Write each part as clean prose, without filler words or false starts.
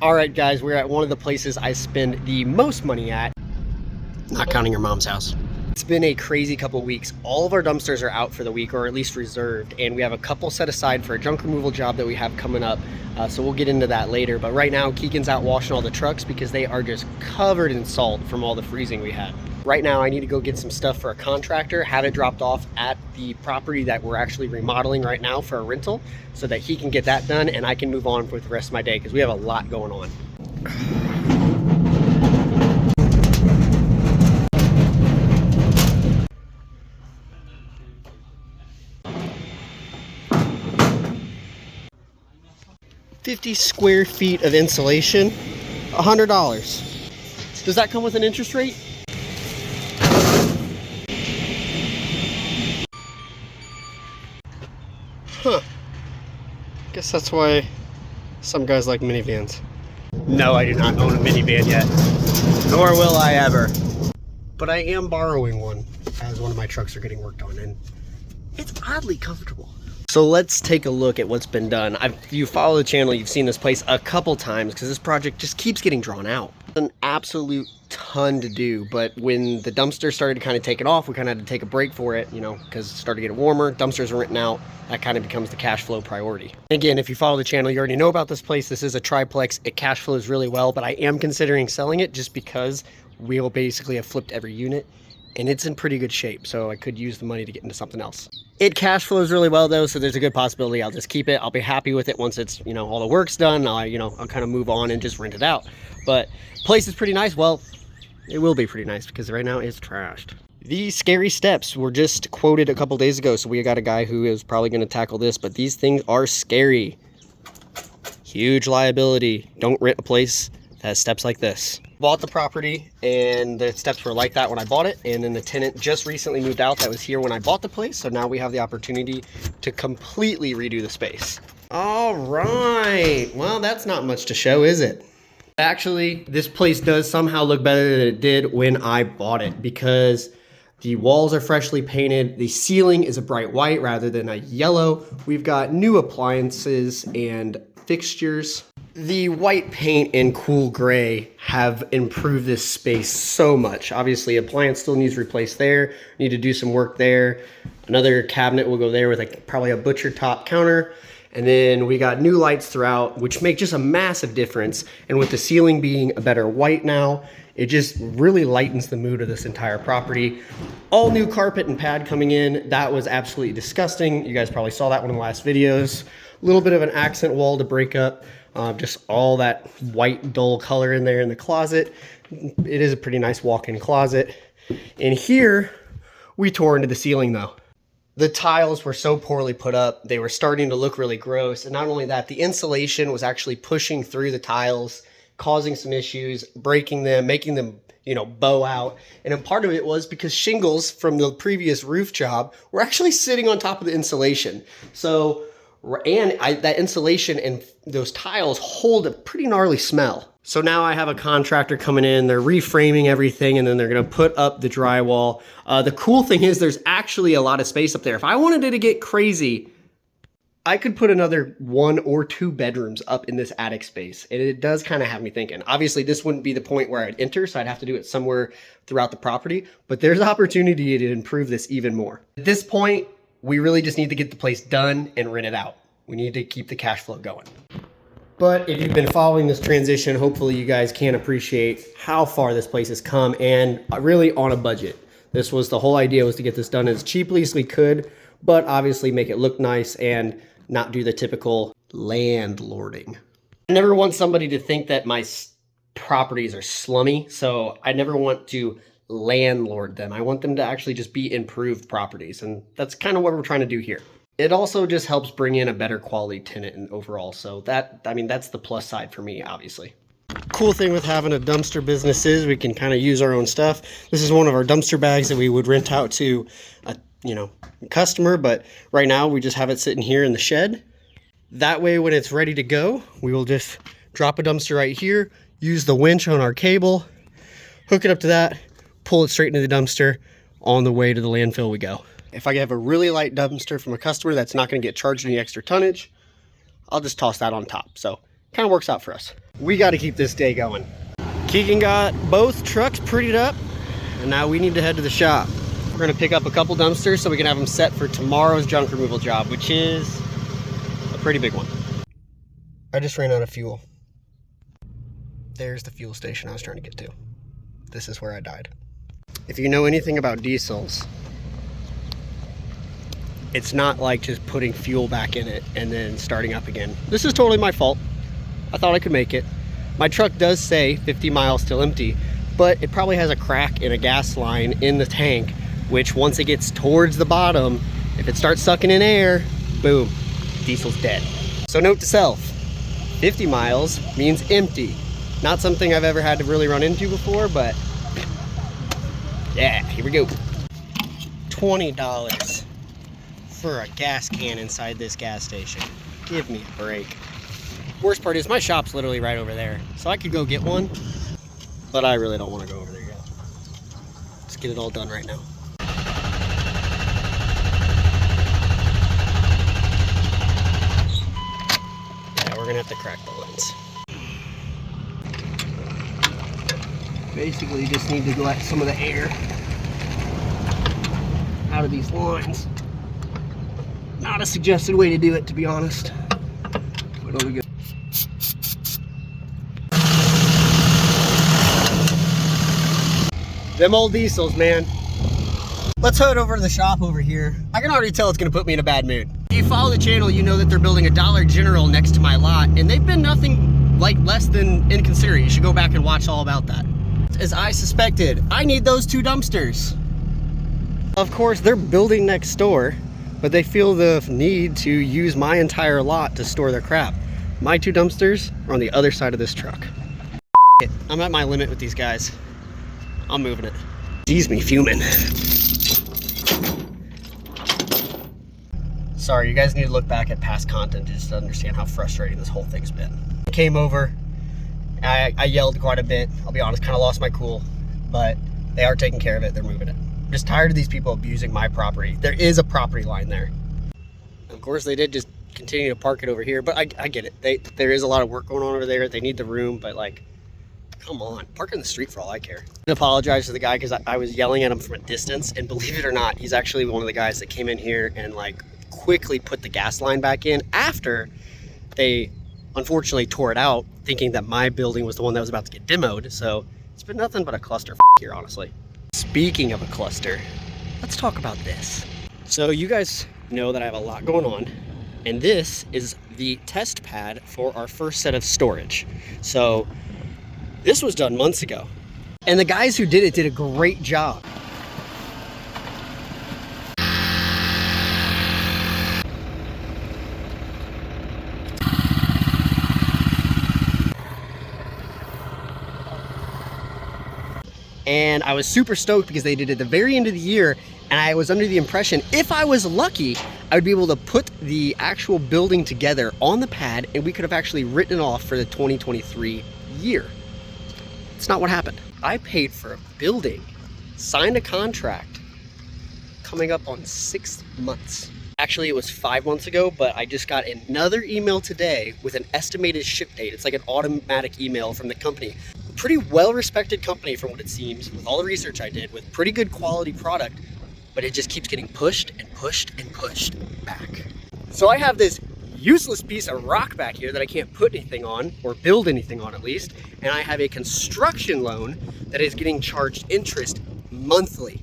All right, guys, we're at one of the places I spend the most money at, not counting your mom's house. It's been a crazy couple weeks. All of our dumpsters are out for the week, or at least reserved, and we have a couple set aside for a junk removal job that we have coming up. So we'll get into that later. But right now, Keegan's out washing all the trucks because they are just covered in salt from all the freezing we had. Right now, I need to go get some stuff for a contractor, have it dropped off at the property that we're actually remodeling right now for a rental, so that he can get that done and I can move on with the rest of my day because we have a lot going on. $50 square feet of insulation, $100. Does that come with an interest rate? Huh. Guess that's why some guys like minivans. No, I do not own a minivan yet, nor will I ever. But I am borrowing one as one of my trucks are getting worked on, and it's oddly comfortable. So let's take a look at what's been done. If you follow the channel, you've seen this place a couple times because this project just keeps getting drawn out. An absolute ton to do, but when the dumpster started to kind of take it off, we kind of had to take a break for it, you know, because it started to get warmer, dumpsters are renting out, that kind of becomes the cash flow priority. Again, if you follow the channel, you already know about this place. This is a triplex, it cash flows really well, but I am considering selling it just because we'll basically have flipped every unit and it's in pretty good shape, so I could use the money to get into something else. It cash flows really well though, so there's a good possibility I'll just keep it. I'll be happy with it once it's, you know, all the work's done. I'll kind of move on and just rent it out. But place is pretty nice. Well, it will be pretty nice because right now it's trashed. These scary steps were just quoted a couple days ago, so we got a guy who is probably going to tackle this, but these things are scary. Huge liability. Don't rent a place that has steps like this. Bought the property and the steps were like that when I bought it, and then the tenant just recently moved out that was here when I bought the place, so now we have the opportunity to completely redo the space. All right, well, that's not much to show, is it? Actually, this place does somehow look better than it did when I bought it because the walls are freshly painted, the ceiling is a bright white rather than a yellow, we've got new appliances and fixtures. The white paint and cool gray have improved this space so much. Obviously, appliance still needs replaced there. Need to do some work there. Another cabinet will go there with probably a butcher top counter. And then we got new lights throughout, which make just a massive difference. And with the ceiling being a better white now, it just really lightens the mood of this entire property. All new carpet and pad coming in. That was absolutely disgusting. You guys probably saw that one in the last videos. A little bit of an accent wall to break up. Just all that white dull color in there in the closet. It is a pretty nice walk-in closet. And here we tore into the ceiling though. The tiles were so poorly put up, they were starting to look really gross. And not only that, the insulation was actually pushing through the tiles, causing some issues, breaking them, making them, you know, bow out. And a part of it was because shingles from the previous roof job were actually sitting on top of the insulation. So, that insulation and those tiles hold a pretty gnarly smell. So now I have a contractor coming in, they're reframing everything, and then they're gonna put up the drywall. The cool thing is there's actually a lot of space up there. If I wanted it to get crazy, I could put another 1 or 2 bedrooms up in this attic space. And it does kind of have me thinking. Obviously, this wouldn't be the point where I'd enter, so I'd have to do it somewhere throughout the property, but there's opportunity to improve this even more. At this point, we really just need to get the place done and rent it out. We need to keep the cash flow going. But if you've been following this transition, hopefully you guys can appreciate how far this place has come and really on a budget. This was the whole idea, was to get this done as cheaply as we could, but obviously make it look nice and not do the typical landlording. I never want somebody to think that my properties are slummy, so I never want to landlord them. I want them to actually just be improved properties, and that's kind of what we're trying to do here. It also just helps bring in a better quality tenant and overall, so that, I mean, that's the plus side for me, obviously. Cool thing with having a dumpster business is we can kind of use our own stuff. This is one of our dumpster bags that we would rent out to a, you know, customer, but right now we just have it sitting here in the shed. That way when it's ready to go, we will just drop a dumpster right here, use the winch on our cable, hook it up to that, pull it straight into the dumpster. On the way to the landfill we go. If I have a really light dumpster from a customer that's not going to get charged any extra tonnage, I'll just toss that on top. So Kind of works out for us. We got to keep this day going. Keegan got both trucks prettied up, and now we need to head to the shop. We're gonna pick up a couple dumpsters so we can have them set for tomorrow's junk removal job, which is a pretty big one. I just ran out of fuel. There's the fuel station I was trying to get to. This is where I died. If you know anything about diesels, it's not like just putting fuel back in it and then starting up again. This is totally my fault. I thought I could make it. My truck does say 50 miles till empty, but it probably has a crack in a gas line in the tank, which once it gets towards the bottom, if it starts sucking in air, boom, diesel's dead. So note to self, 50 miles means empty. Not something I've ever had to really run into before, but yeah, here we go. $20 for a gas can inside this gas station. Give me a break. Worst part is my shop's literally right over there, so I could go get one, but I really don't want to go over there yet. Let's get it all done right now. Yeah, we're gonna have to crack the lens. Basically, you just need to let some of the air out of these lines. Not a suggested way to do it, to be honest. But it'll be good. Them old diesels, man. Let's head over to the shop over here. I can already tell it's gonna put me in a bad mood. If you follow the channel, you know that they're building a Dollar General next to my lot, and they've been nothing like less than inconsiderate. You should go back and watch all about that. As I suspected, I need those 2 dumpsters. Of course, they're building next door, but they feel the need to use my entire lot to store their crap. My 2 dumpsters are on the other side of this truck. I'm at my limit with these guys. I'm moving it. Sees me fuming. Sorry, you guys need to look back at past content just to understand how frustrating this whole thing's been. Came over, I yelled quite a bit. I'll be honest, kind of lost my cool, but they are taking care of it. They're moving it. I'm just tired of these people abusing my property. There is a property line there. Of course, they did just continue to park it over here, but I get it. There is a lot of work going on over there. They need the room, but like, come on, park in the street for all I care. I apologize to the guy because I was yelling at him from a distance, and believe it or not, he's actually one of the guys that came in here and like quickly put the gas line back in after they unfortunately tore it out, thinking that my building was the one that was about to get demoed. So it's been nothing but a cluster here, honestly. Speaking of a cluster, let's talk about this. So you guys know that I have a lot going on, and this is the test pad for our first set of storage. So this was done months ago, and the guys who did it did a great job. And I was super stoked because they did it at the very end of the year, and I was under the impression, if I was lucky, I would be able to put the actual building together on the pad, and we could have actually written it off for the 2023 year. It's not what happened. I paid for a building, signed a contract, coming up on 6 months. Actually, it was 5 months ago, but I just got another email today with an estimated ship date. It's like an automatic email from the company. Pretty well-respected company from what it seems, with all the research I did, with pretty good quality product, but it just keeps getting pushed and pushed and pushed back. So I have this useless piece of rock back here that I can't put anything on, or build anything on at least, and I have a construction loan that is getting charged interest monthly.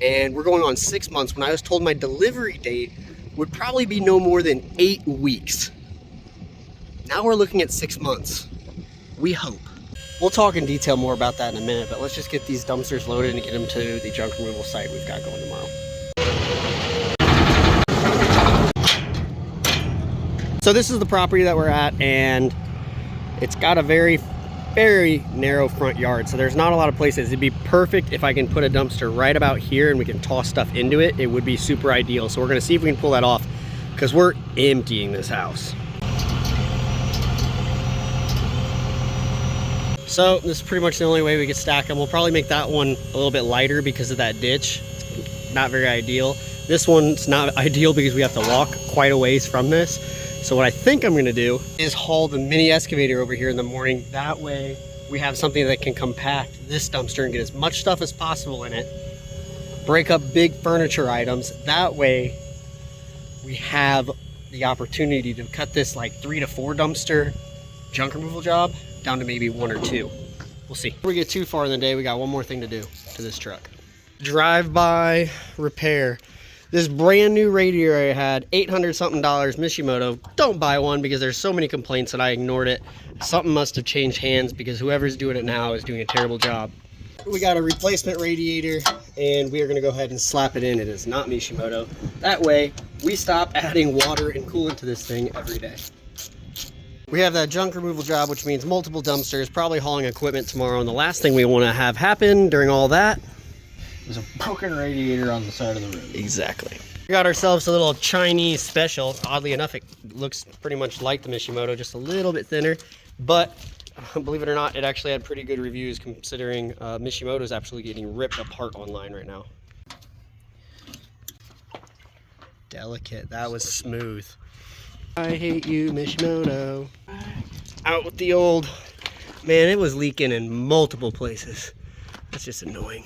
And we're going on 6 months when I was told my delivery date would probably be no more than 8 weeks. Now we're looking at 6 months. We hope. We'll talk in detail more about that in a minute, but let's just get these dumpsters loaded and get them to the junk removal site we've got going tomorrow. So this is the property that we're at, and it's got a very narrow front yard, so there's not a lot of places. It'd be perfect if I can put a dumpster right about here and we can toss stuff into it. It would be super ideal. So we're gonna see if we can pull that off because we're emptying this house. So this is pretty much the only way we could stack them. We'll probably make that one a little bit lighter because of that ditch. It's not very ideal. This one's not ideal because we have to walk quite a ways from this. So what I think I'm gonna do is haul the mini excavator over here in the morning. That way we have something that can compact this dumpster and get as much stuff as possible in it. Break up big furniture items. That way we have the opportunity to cut this like 3 to 4 dumpster junk removal job down to maybe 1 or 2. We'll see. Before we get too far in the day, we got one more thing to do to this truck. Drive-by repair. This brand new radiator I had, $800 something Mishimoto. Don't buy one because there's so many complaints that I ignored it. Something must have changed hands because whoever's doing it now is doing a terrible job. We got a replacement radiator and we are gonna go ahead and slap it in. It is not Mishimoto. That way we stop adding water and coolant to this thing every day. We have that junk removal job, which means multiple dumpsters, probably hauling equipment tomorrow. And the last thing we wanna have happen during all that is a broken radiator on the side of the road. Exactly. We got ourselves a little Chinese special. Oddly enough, it looks pretty much like the Mishimoto, just a little bit thinner, but believe it or not, it actually had pretty good reviews considering Mishimoto is absolutely getting ripped apart online right now. Delicate, that was smooth. I hate you, Mishimoto. Out with the old. Man, it was leaking in multiple places. That's just annoying.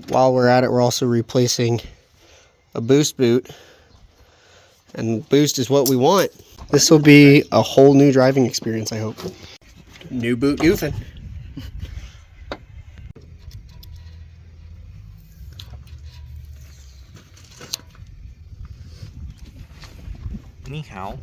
While we're at it, we're also replacing a boost boot. And boost is what we want. This will be a whole new driving experience, I hope. New boot goofing. Ni hao.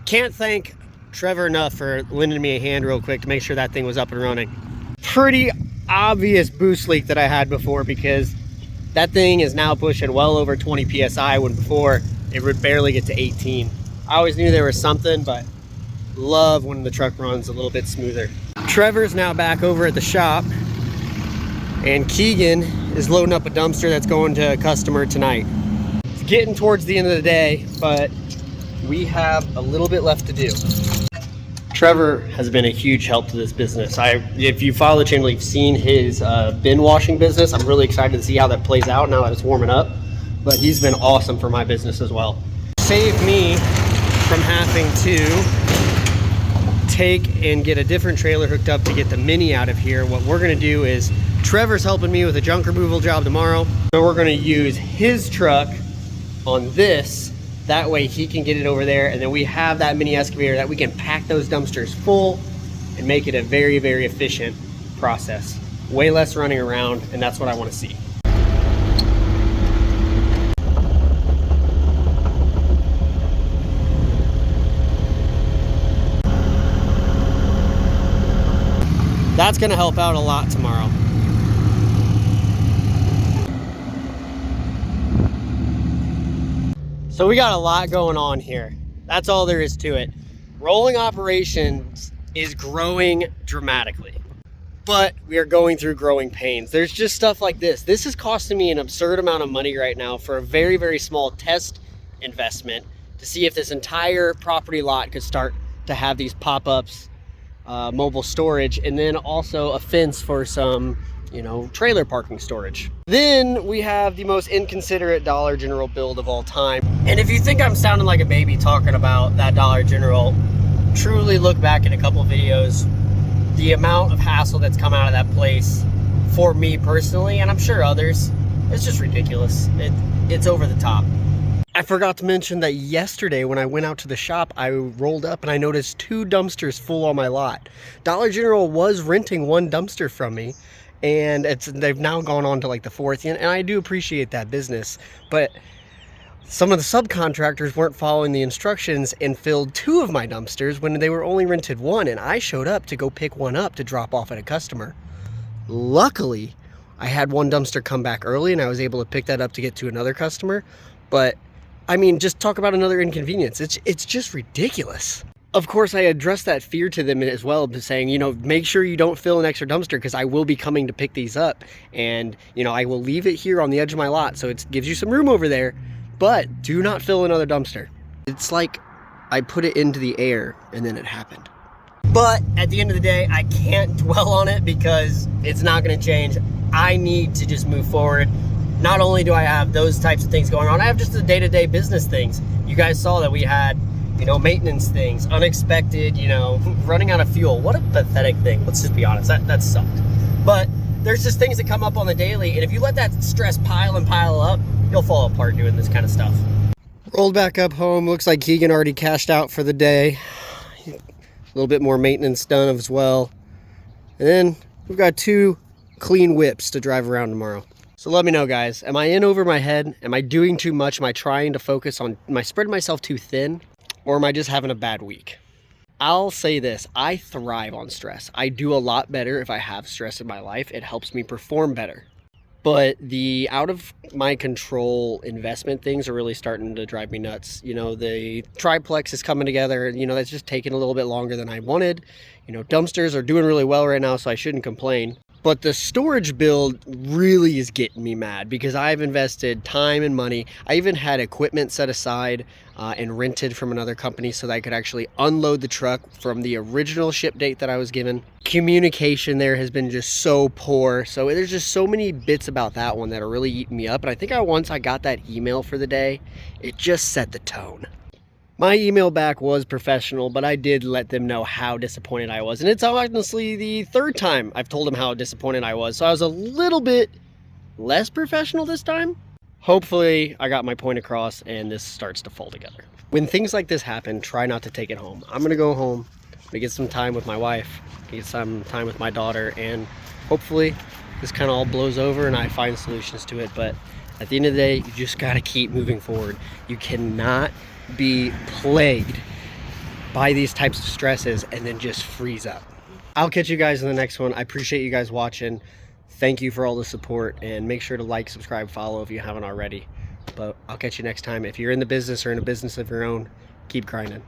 Can't thank Trevor enough for lending me a hand real quick to make sure that thing was up and running. Pretty obvious boost leak that I had before because that thing is now pushing well over 20 PSI when before it would barely get to 18. I always knew there was something, but love when the truck runs a little bit smoother. Trevor's now back over at the shop and Keegan is loading up a dumpster that's going to a customer tonight. It's getting towards the end of the day, but we have a little bit left to do. Trevor has been a huge help to this business. If you follow the channel, you've seen his bin washing business. I'm really excited to see how that plays out now that it's warming up. But he's been awesome for my business as well. Saved me from having to take and get a different trailer hooked up to get the Mini out of here. What we're gonna do is, Trevor's helping me with a junk removal job tomorrow. So we're gonna use his truck on this. That way he can get it over there, and then we have that mini excavator that we can pack those dumpsters full and make it a very, very efficient process. Way less running around, and that's what I want to see. That's going to help out a lot tomorrow. So we got a lot going on here. That's all there is to it. Rolling operations is growing dramatically, but we are going through growing pains. There's just stuff like this. This is costing me an absurd amount of money right now for a very, very small test investment to see if this entire property lot could start to have these pop-ups, mobile storage, and then also a fence for some, trailer parking storage. Then we have the most inconsiderate Dollar General build of all time. And if you think I'm sounding like a baby talking about that Dollar General, truly look back at a couple videos. The amount of hassle that's come out of that place for me personally, and I'm sure others, it's just ridiculous. It's over the top. I forgot to mention that yesterday when I went out to the shop, I rolled up and I noticed 2 dumpsters full on my lot. Dollar General was renting 1 dumpster from me, and they've now gone on to like the 4th, and I do appreciate that business, but some of the subcontractors weren't following the instructions and filled 2 of my dumpsters when they were only rented 1, and I showed up to go pick 1 up to drop off at a customer. Luckily, I had 1 dumpster come back early and I was able to pick that up to get to another customer, but I mean, just talk about another inconvenience. It's just ridiculous. Of course, I addressed that fear to them as well, saying, make sure you don't fill an extra dumpster because I will be coming to pick these up. And, I will leave it here on the edge of my lot, so it gives you some room over there, but do not fill another dumpster. It's like I put it into the air and then it happened. But at the end of the day, I can't dwell on it because it's not going to change. I need to just move forward. Not only do I have those types of things going on, I have just the day-to-day business things. You guys saw that we had, you know, maintenance things, unexpected, you know, running out of fuel. What a pathetic thing. Let's just be honest. That sucked. But there's just things that come up on the daily, and if you let that stress pile and pile up, you'll fall apart doing this kind of stuff. Rolled back up home. Looks like Keegan already cashed out for the day. A little bit more maintenance done as well. And then we've got 2 clean whips to drive around tomorrow. So let me know, guys. Am I in over my head? Am I doing too much? Am I trying to focus on, am I spreading myself too thin? Or am I just having a bad week? I'll say this, I thrive on stress. I do a lot better if I have stress in my life. It helps me perform better. But the out of my control investment things are really starting to drive me nuts. You know, the Triplex is coming together, and you know, that's just taking a little bit longer than I wanted. You know, dumpsters are doing really well right now, so I shouldn't complain. But the storage build really is getting me mad because I've invested time and money. I even had equipment set aside and rented from another company so that I could actually unload the truck from the original ship date that I was given. Communication there has been just so poor. So there's just so many bits about that one that are really eating me up. And I think once I got that email for the day, it just set the tone. My email back was professional, but I did let them know how disappointed I was. And it's honestly the 3rd time I've told them how disappointed I was. So I was a little bit less professional this time. Hopefully I got my point across and this starts to fall together. When things like this happen, try not to take it home. I'm gonna go home, I'm gonna get some time with my wife, get some time with my daughter, and hopefully this kind of all blows over and I find solutions to it. But at the end of the day, you just gotta keep moving forward. You cannot be plagued by these types of stresses and then just freeze up. I'll catch you guys in the next one. I appreciate you guys watching. Thank you for all the support, and make sure to like, subscribe, follow if you haven't already. But I'll catch you next time. If you're in the business or in a business of your own, keep grinding.